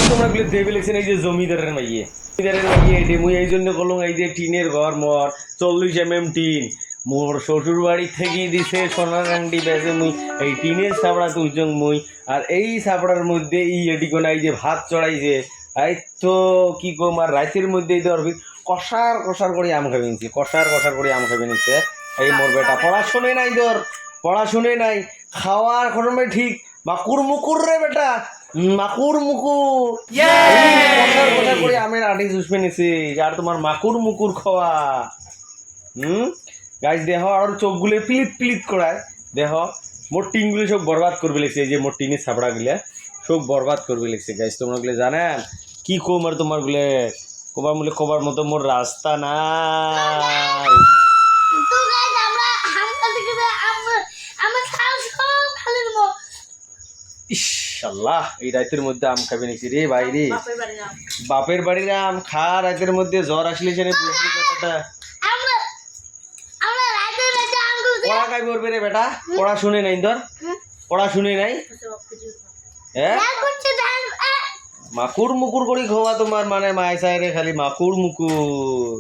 তোমরা গুলো দেবে লেখছেন এই যে জমিদারের মাইয়ে এটি মুই এই জন্য করলাম এই যে টিনের ঘর মোর 40 mm টিন মোর শ্বশুর বাড়ি থেকে দিছে সোনার আংটি বেঁচে মুই এই টিনের ছাপড়া তুলছং মুই আর এই ছাপড়ার মধ্যে এটি কোন এই যে ভাত চড়াইছে এই তো কি কম আর রাতের মধ্যেই তো কষার কষার করে আম খাবে নিচ্ছে কষার করে আম খাবে নিচ্ছে এই মোর বেটা পড়াশুনে নাই তোর পড়াশুনে নাই খাওয়ার খরমে ঠিক মাকুর মুকুর রে বেটা মাকুর মুকুর কষার কষার করে আমের আটি চুষবে নিছে আর তোমার মাকুর মুকুর খাওয়া গাছ দেহ আর চোখগুলো পিলিত পিলিত করায় দেহ মোর টিনগুলো সব বরবাদ করবে লেগছে এই যে মোর টিনের ছাপড়া গুলা সব বরবাদ করবে লেগছে গাছ তোমরা গুলো জানেন কি কম আর তোমার গুলো কবার মূল্য কবার মতো মোর রাস্তা নাই ইশাল্লাহ এই রাতের মধ্যে আম খাবে নিছি রে ভাই রে বাপের বাড়ির আম খা রাতের মধ্যে জ্বর আসলে সেটা বুঝলি কথাটা পড়া খাই করবে রে বেটা পড়া শুনে নাই ধর পড়া শুনে নাই হ্যাঁ মাকুর মুকুর করি খাওয়া তোমার মানে মায় চাই রে খালি মাকুর মুকুর